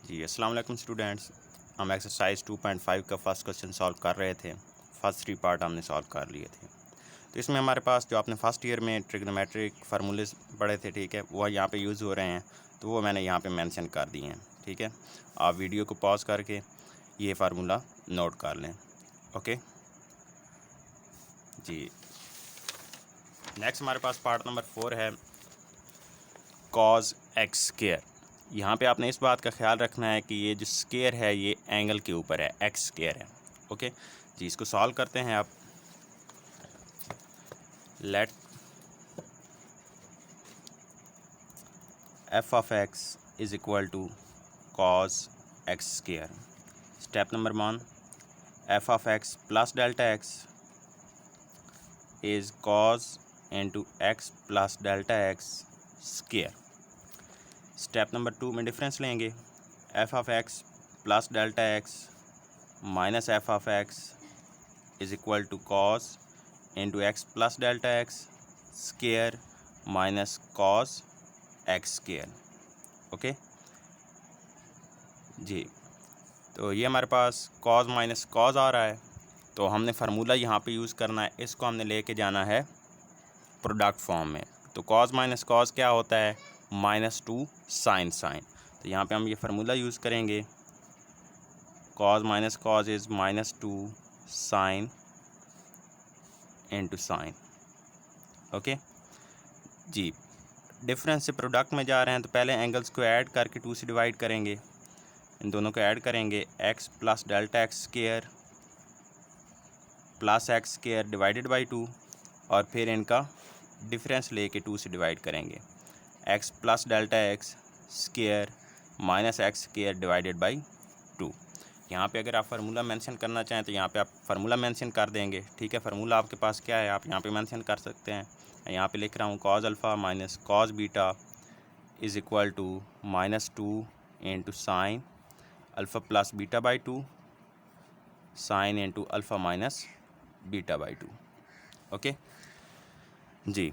जी अस्सलाम वालेकुम स्टूडेंट्स। हम एक्सरसाइज 2.5 का फर्स्ट क्वेश्चन सॉल्व कर रहे थे। फर्स्ट 3 पार्ट हमने सॉल्व कर लिए थे। तो इसमें हमारे पास जो आपने फर्स्ट ईयर में ट्रिग्नोमेट्रिक फार्मूले पढ़े थे, ठीक है, वो यहाँ पे यूज़ हो रहे हैं, तो वो मैंने यहाँ पे मेंशन कर दिए हैं। ठीक है, आप वीडियो को पॉज करके ये फार्मूला नोट कर लें। ओके जी। नेक्स्ट हमारे पास पार्ट नंबर 4 है कॉज एक्स स्क्वायर। यहाँ पे आपने इस बात का ख्याल रखना है कि ये जो स्क्वायर है ये एंगल के ऊपर है, एक्स स्क्वायर है। ओके जी, इसको सॉल्व करते हैं आप। Let f of x is equal to cos x square. Step number 1, f of x plus delta x is cos into x plus delta x square. Step number 2 में difference लेंगे, f of x plus delta x minus f of x is equal to cos into x plus delta x square minus cos x square. Okay जी, तो ये हमारे पास cos minus cos आ रहा है, तो हमने फार्मूला यहाँ पे यूज़ करना है, इसको हमने लेके जाना है प्रोडक्ट फॉर्म में। तो कॉस माइनस कॉस क्या होता है, -2 साइन साइन। तो यहाँ पे हम ये फार्मूला यूज़ करेंगे, cos minus cos is -2 sine into sine. Okay जी, डिफरेंस से प्रोडक्ट में जा रहे हैं तो पहले एंगल्स को ऐड करके 2 से डिवाइड करेंगे, इन दोनों को ऐड करेंगे, x plus delta x square plus x square divided by 2, और फिर इनका डिफरेंस लेके 2 से डिवाइड करेंगे, x plus delta x square minus x square divided by 2। यहाँ पे अगर आप फार्मूला मेंशन करना चाहें तो यहाँ पे आप फार्मूला मेंशन कर देंगे। ठीक है, फार्मूला आपके पास क्या है आप यहाँ पे मेंशन कर सकते हैं। यहाँ पे लिख रहा हूँ cos alpha minus cos beta is equal to -2 into sine alpha plus beta by 2 sine into alpha minus beta by 2। Okay जी,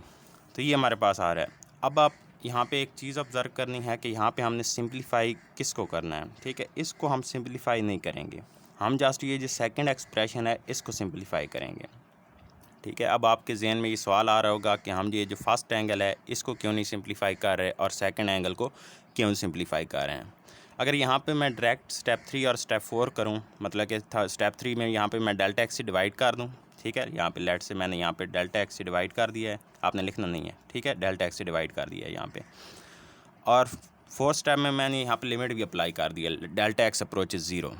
तो ये हमारे पास आ रहा है। अब आप यहाँ पे एक चीज़ ऑब्ज़र्व करनी है कि यहाँ पे हमने सिंप्लीफाई किसको करना है। ठीक है, इसको हम सिंप्लीफाई नहीं करेंगे, हम जस्ट ये जो सेकंड एक्सप्रेशन है इसको सिंप्लीफाई करेंगे। ठीक है, अब आपके जहन में ये सवाल आ रहा होगा कि हम ये जो फर्स्ट एंगल है इसको क्यों नहीं सिंप्लीफाई कर रहे और सेकंड एंगल को क्यों सिंप्लीफाई कर रहे हैं। अगर यहाँ पे मैं डायरेक्ट स्टेप 3 और स्टेप 4 करूँ, मतलब कि स्टेप 3 में यहाँ पे मैं डेल्टा एक्स से डिवाइड कर दूँ। ठीक है, यहाँ पे लेट से मैंने यहाँ पे डेल्टा एक्स से डिवाइड कर दिया है, आपने लिखना नहीं है। ठीक है, डेल्टा एक्स से डिवाइड कर दिया है यहाँ पे, और फोर्थ स्टेप में मैंने यहाँ पे लिमिट भी अप्लाई कर दिया, डेल्टा एक्स अप्रोचेज 0।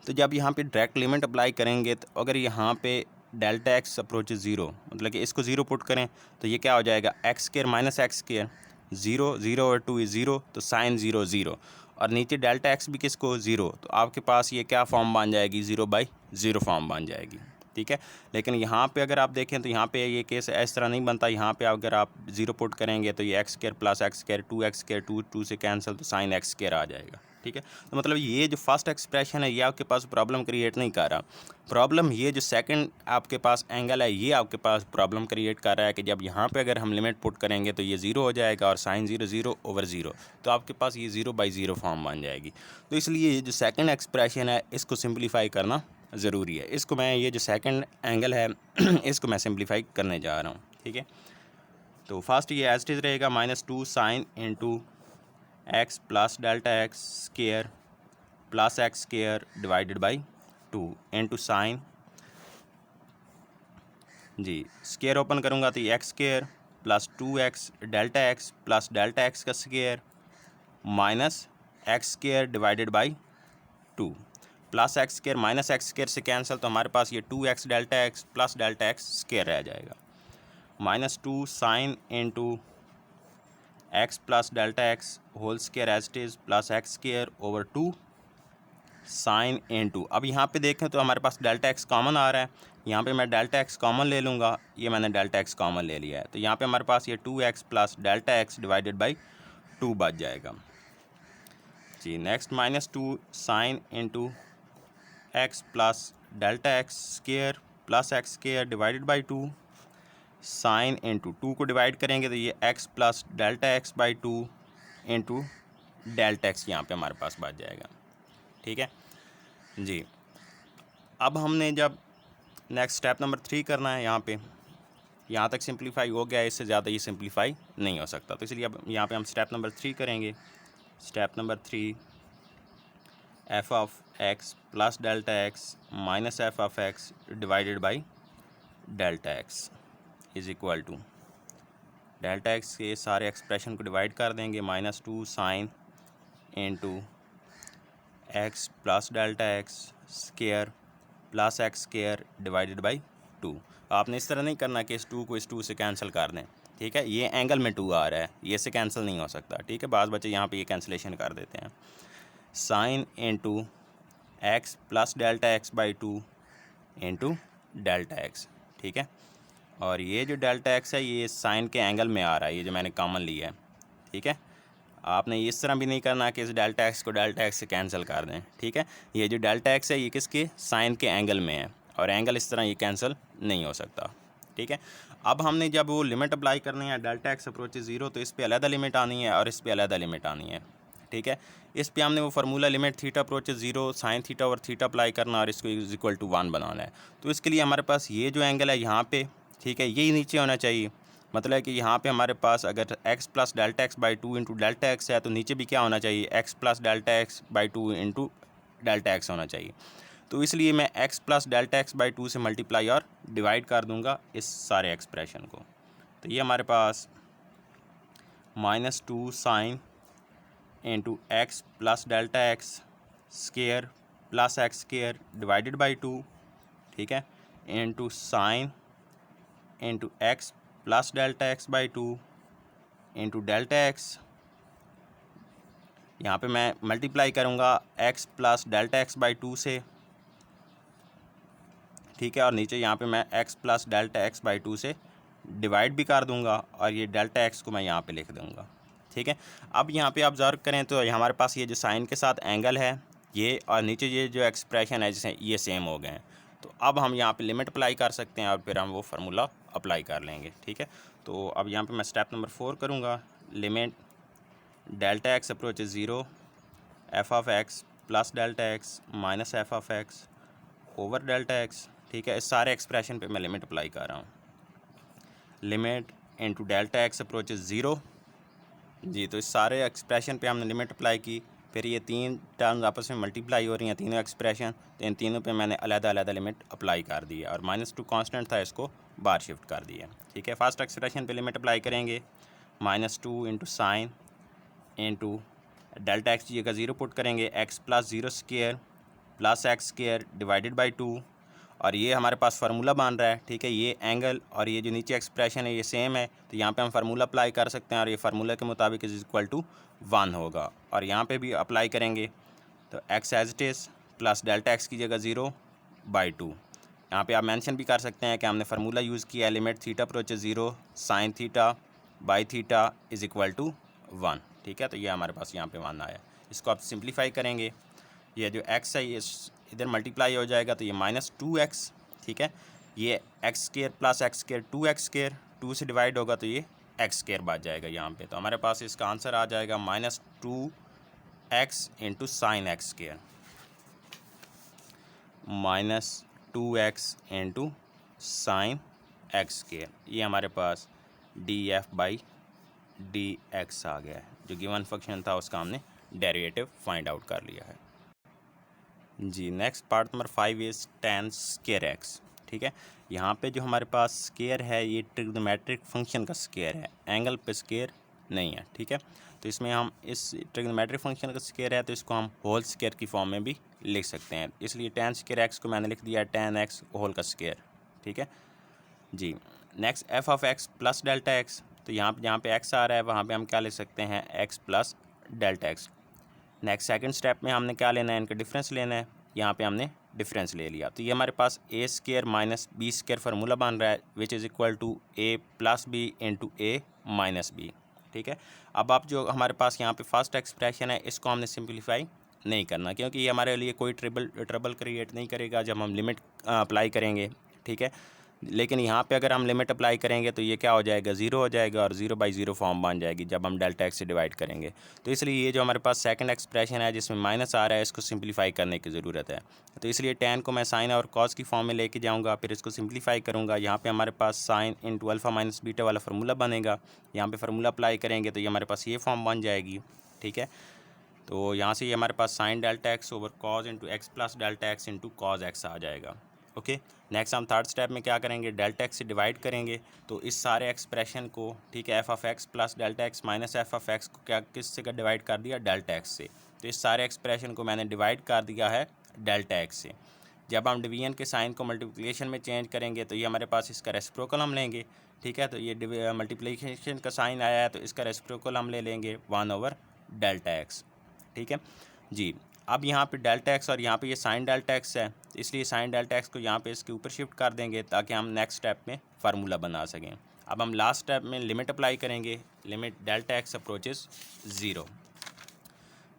तो जब यहाँ पे डायरेक्ट लिमिट अप्लाई करेंगे तो अगर यहाँ पे डेल्टा एक्स अप्रोचेज 0, मतलब कि इसको 0 पुट करें तो ये क्या हो जाएगा, x square minus x square, 0 0 और 2 इज़ 0, तो साइन 0 0, और नीचे डेल्टा एक्स भी किसको 0, तो आपके पास ये क्या फॉर्म बन जाएगी, 0/0 फॉर्म बन जाएगी। ठीक है, लेकिन यहाँ पे अगर आप देखें तो यहाँ पे ये केस इस तरह नहीं बनता। यहाँ पे अगर आप 0 पुट करेंगे तो ये x square plus x square 2x square 2 से कैंसिल, तो साइन एक्स स्क्वायर आ जाएगा। ठीक है, तो मतलब ये जो फर्स्ट एक्सप्रेशन है ये आपके पास प्रॉब्लम क्रिएट नहीं कर रहा। प्रॉब्लम ये जो सेकंड आपके पास एंगल है ये आपके पास प्रॉब्लम क्रिएट कर रहा है कि जब यहाँ पे अगर हम लिमिट पुट करेंगे तो ये 0 हो जाएगा और साइन 0 0 ओवर 0, तो आपके पास ये 0/0 फॉर्म बन जाएगी। तो इसलिए ये जो सेकंड एक्सप्रेशन है इसको सिंप्लीफाई करना ज़रूरी है। इसको मैं ये जो सेकंड एंगल है इसको मैं सिंप्लीफाई करने जा रहा हूँ। ठीक है, तो फर्स्ट ये एज इट इज़ रहेगा, -2 sine into x plus delta x square plus x square divided by 2 into sine, जी स्क्वायर ओपन करूँगा तो ये x square plus 2x delta x plus delta x का square minus x square divided by 2, plus x square minus x square से cancel, तो हमारे पास ये 2x delta x plus delta x square रह जाएगा, -2 sine into x plus delta x whole square as it is plus x square over 2 sine into, अब यहाँ पे देखें तो हमारे पास डेल्टा एक्स कॉमन आ रहा है, यहाँ पे मैं डेल्टा एक्स कॉमन ले लूँगा, ये मैंने डेल्टा एक्स कॉमन ले लिया है, तो यहाँ पे हमारे पास ये 2x plus delta x divided by 2 बच जाएगा। जी next, -2 sine into x plus delta x square plus x square divided by 2 sine into 2 को डिवाइड करेंगे तो ये x plus delta x by 2 into delta x यहाँ पे हमारे पास बच जाएगा। ठीक है जी। अब हमने जब नेक्स्ट स्टेप नंबर 3 करना है, यहाँ तक सिंप्लीफाई हो गया है, इससे ज़्यादा ये सिंप्लीफाई नहीं हो सकता। तो इसलिए अब यहाँ पे हम स्टेप नंबर 3 करेंगे। Step number 3, f of x plus delta x minus f of x divided by delta x is equal to, delta x के सारे एक्सप्रेशन को डिवाइड कर देंगे, -2 sine into x plus delta x square plus x square divided by 2। आपने इस तरह नहीं करना कि इस 2 को इस 2 से कैंसिल कर दें। ठीक है, ये एंगल में 2 आ रहा है, ये से कैंसिल नहीं हो सकता। ठीक है, बाज़ बच्चे यहाँ पे ये कैंसिलेशन कर देते हैं। Sign into x plus delta x by 2 into delta x. ठीक है, और ये जो डेल्टा एक्स है ये साइन के एंगल में आ रहा है, ये जो मैंने कॉमन लिया है। ठीक है, आपने इस तरह भी नहीं करना कि इस डेल्टा एक्स को डेल्टा एक्स से कैंसिल कर दें। ठीक है, ये जो डेल्टा एक्स है ये किसके, साइन के एंगल में है, और एंगल इस तरह ये कैंसिल नहीं हो सकता। ठीक है, अब हमने जब वो लिमिट अप्लाई करनी है, डेल्टा एक्स अप्रोच 0, तो इस पर अलग लिमिट आनी है और इस पर अलग लिमिट आनी है। ठीक है, इस पे हमने वो formula limit theta approach 0 sine theta और थीटा अप्लाई करना और इसको इज इक्वल टू 1 बनाना है। तो इसके लिए हमारे पास ये जो एंगल है यहाँ पे, ठीक है, यही नीचे होना चाहिए। मतलब कि यहाँ पे हमारे पास अगर x plus delta x by 2 into delta x है, तो नीचे भी क्या होना चाहिए, x plus delta x by 2 into delta x होना चाहिए। तो इसलिए मैं x plus delta x by 2 से मल्टीप्लाई और डिवाइड कर दूंगा इस सारे एक्सप्रेशन को। तो ये हमारे पास -2 sine into x plus delta x square plus x square divided by 2, ठीक है, into sine into x plus delta x by 2 into delta x, यहाँ पे मैं मल्टीप्लाई करूँगा x plus delta x by 2 से। ठीक है, और नीचे यहाँ पे मैं x plus delta x by 2 से डिवाइड भी कर दूँगा, और ये डेल्टा एक्स को मैं यहाँ पे लिख दूँगा। ठीक है, अब यहाँ पे ऑब्जर्व करें तो हमारे पास ये जो साइन के साथ एंगल है ये, और नीचे ये जो एक्सप्रेशन है जैसे ये सेम हो गए हैं। तो अब हम यहाँ पे लिमिट अप्लाई कर सकते हैं और फिर हम वो फार्मूला अप्लाई कर लेंगे। ठीक है, तो अब यहाँ पे मैं स्टेप नंबर 4 करूँगा। Limit delta x approach 0 F of x plus delta x minus f of x over delta x. ठीक है, इस सारे एक्सप्रेशन पे मैं लिमिट अप्लाई कर रहा हूँ। Limit into delta x approach 0 जी, तो इस सारे एक्सप्रेशन पे हमने लिमिट अप्लाई की। फिर ये 3 टर्म्स आपस में मल्टीप्लाई हो रही हैं, तीनों एक्सप्रेशन, तो इन तीनों पे मैंने अलग-अलग लिमिट अप्लाई कर दी है, और -2 कांस्टेंट था, इसको बाहर शिफ्ट कर दिया। ठीक है, फर्स्ट एक्सप्रेशन पे लिमिट अप्लाई करेंगे, -2 into sine into delta x की जगह 0 पुट करेंगे, x plus 0 square plus x square divided by 2, और ये हमारे पास फार्मूला बन रहा है। ठीक है, ये एंगल और ये जो नीचे एक्सप्रेशन है ये सेम है, तो यहाँ पे हम फार्मूला अप्लाई कर सकते हैं, और ये फार्मूला के मुताबिक इज इक्वल टू 1 होगा। और यहाँ पे भी अप्लाई करेंगे तो x as it is plus delta x की जगह 0 बाई 2। यहाँ पे आप मेंशन भी कर सकते हैं कि हमने फार्मूला यूज़ किया है, limit theta approach 0 sine theta by theta is equal to 1। ठीक है, तो ये हमारे पास यहाँ पे 1 आया। इसको आप सिंप्लीफाई करेंगे, ये जो x है ये इधर मल्टीप्लाई हो जाएगा, तो ये -2x। ठीक है, ये x square plus x square 2x square 2 से डिवाइड होगा, तो ये एक्स स्केयर बच जाएगा यहाँ पे। तो हमारे पास इसका आंसर आ जाएगा -2x into sine x square, -2x into sine x square. ये हमारे पास df/dx आ गया है, जो गिवन फंक्शन था उसका हमने डेरिवेटिव फाइंड आउट कर लिया है जी। Next part number 5 is tan square x। ठीक है, यहाँ पे जो हमारे पास स्केयर है ये ट्रिग्नोमेट्रिक फंक्शन का स्केयर है, एंगल पे स्केयर नहीं है। ठीक है, तो इसमें हम इस ट्रिग्नोमेट्रिक फंक्शन का स्केयर है, तो इसको हम होल स्केयर की फॉर्म में भी लिख सकते हैं, इसलिए tan स्केयर x को मैंने लिख दिया tan x होल का स्केयर। ठीक है जी। Next f of x plus delta x, तो जहाँ पे x आ रहा है वहाँ पे हम क्या लिख सकते हैं, x plus delta x। Next second step में हमने क्या लेना है, इनका डिफरेंस लेना है, यहाँ पे हमने डिफरेंस ले लिया, तो ये हमारे पास a square minus b square formula बन रहा है, which is equal to a plus b into a minus b. ठीक है, अब आप जो हमारे पास यहाँ पे फर्स्ट एक्सप्रेशन है इसको हमने सिंप्लीफाई नहीं करना, क्योंकि ये हमारे लिए कोई ट्रबल क्रिएट नहीं करेगा जब हम लिमिट अप्लाई करेंगे। ठीक है, लेकिन यहाँ पे अगर हम लिमिट अप्लाई करेंगे तो ये क्या हो जाएगा, 0 हो जाएगा और 0/0 फॉर्म बन जाएगी जब हम डेल्टा एक्स से डिवाइड करेंगे। तो इसलिए ये जो हमारे पास सेकंड एक्सप्रेशन है जिसमें माइनस आ रहा है, इसको सिंप्लीफाई करने की ज़रूरत है। तो इसलिए tan को मैं साइन और कॉस की फॉर्म में लेके जाऊँगा, फिर इसको सिंप्लीफाई करूँगा। यहाँ पर हमारे पास sine into alpha minus beta वाला फार्मूला बनेगा, यहाँ पर फार्मूला अप्लाई करेंगे तो ये हमारे पास ये फॉर्म बन जाएगी। ठीक है, तो यहाँ से ये हमारे पास sine delta x over cos into x plus delta x into cos x आ जाएगा। ओके, नेक्स्ट हम थर्ड स्टेप में क्या करेंगे, डेल्टा एक्स से डिवाइड करेंगे। तो इस सारे एक्सप्रेशन को, ठीक है, F of x plus delta x minus f of x को क्या किससे का डिवाइड कर दिया, डेल्टा एक्स से। तो इस सारे एक्सप्रेशन को मैंने डिवाइड कर दिया है डेल्टा एक्स से। जब हम डिवीजन के साइन को मल्टीप्लिकेशन में चेंज करेंगे तो ये हमारे पास इसका रेसिप्रोकल हम लेंगे। ठीक है, तो ये मल्टीप्लिकेशन का साइन आया है तो इसका रेसिप्रोकल हम ले लेंगे 1 ओवर डेल्टा एक्स। ठीक है जी, अब यहाँ पे डेल्टा एक्स और यहाँ पे ये साइन डेल्टा एक्स है, इसलिए साइन डेल्टा एक्स को यहाँ पे इसके ऊपर शिफ्ट कर देंगे ताकि हम नेक्स्ट स्टेप में फार्मूला बना सकें। अब हम लास्ट स्टेप में लिमिट अप्लाई करेंगे, लिमिट डेल्टा एक्स अप्रोचेस 0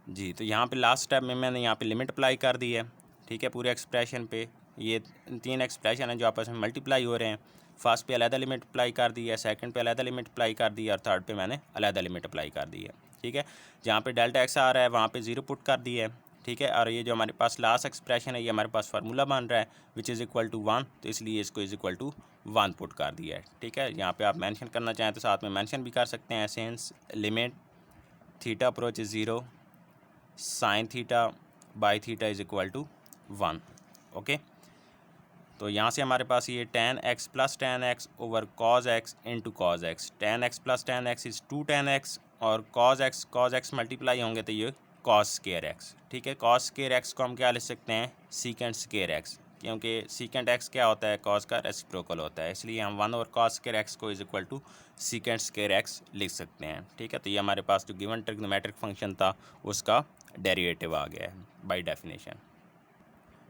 जी। तो यहाँ पे लास्ट स्टेप में मैंने यहाँ पे लिमिट अप्लाई कर दी है। ठीक है, पूरे एक्सप्रेशन पे ये 3 एक्सप्रेशन हैं जो आपस में मल्टीप्लाई हो रहे हैं। फर्स्ट पे अलहदा लिमिट अप्लाई कर दी है, सेकंड पे अलहदा लिमिट अप्लाई कर दी है और थर्ड पे मैंने अलहदा लिमिट अप्लाई कर दी है। ठीक है, जहाँ पे डेल्टा एक्स आ रहा है वहाँ पे 0 पुट कर दी है। ठीक है, और ये जो हमारे पास लास्ट एक्सप्रेशन है ये हमारे पास फार्मूला बन रहा है विच इज़ इक्वल टू 1, तो इसलिए इसको इज़ इक्वल टू 1 पुट कर दिया है। ठीक है, यहाँ पे आप मेंशन करना चाहें तो साथ में मेंशन भी कर सकते हैं, since limit theta approach 0 sine theta by theta is equal to 1। Okay, तो यहाँ से हमारे पास ये tan x plus tan x over cos x into cos x. tan x plus tan x is 2 tan x और cos x multiply होंगे तो ये cos स्केयर x। ठीक है, cos स्केयर x को हम क्या लिख सकते हैं, सीकेंट स्केयर x, क्योंकि सीकेंट x क्या होता है, cos का रेसिप्रोकल होता है, इसलिए हम 1 ओवर cos स्केयर x को is equal to secant square x लिख सकते हैं। ठीक है, तो ये हमारे पास जो गिवन ट्रिग्नोमेट्रिक फंक्शन था उसका डेरिवेटिव आ गया है बाय डेफिनेशन।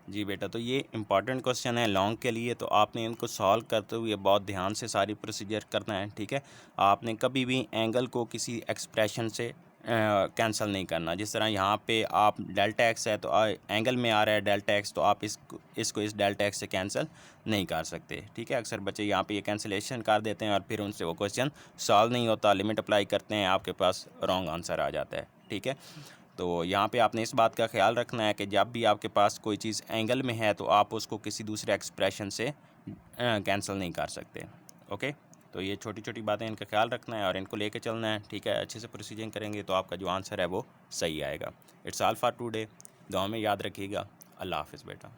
जी बेटा, तो ये इंपॉर्टेंट क्वेश्चन है लॉन्ग के लिए, तो आपने इनको सॉल्व करते हुए बहुत ध्यान से सारी प्रोसीजर करना है। ठीक है, आपने कभी भी एंगल को किसी एक्सप्रेशन से कैंसिल नहीं करना। जिस तरह यहाँ पे आप डेल्टा एक्स है तो एंगल में आ रहा है डेल्टा एक्स, तो आप इसको इस डेल्टा एक्स से कैंसिल नहीं कर सकते। ठीक है, अक्सर बच्चे यहाँ पे ये कैंसिलेशन कर देते हैं और फिर उनसे वो क्वेश्चन सॉल्व नहीं होता, लिमिट अप्लाई करते हैं, आपके पास रॉन्ग आंसर आ जाता है। ठीक है, तो यहाँ पे आपने इस बात का ख्याल रखना है कि जब भी आपके पास कोई चीज़ एंगल में है तो आप उसको किसी दूसरे एक्सप्रेशन से कैंसिल नहीं कर सकते। ओके, तो ये छोटी छोटी बातें इनका ख्याल रखना है और इनको लेके चलना है। ठीक है, अच्छे से प्रोसीजर करेंगे तो आपका जो आंसर है वो सही आएगा। इट्स ऑल फॉर टुडे, दुआ में याद रखिएगा। अल्लाह हाफिज़ बेटा।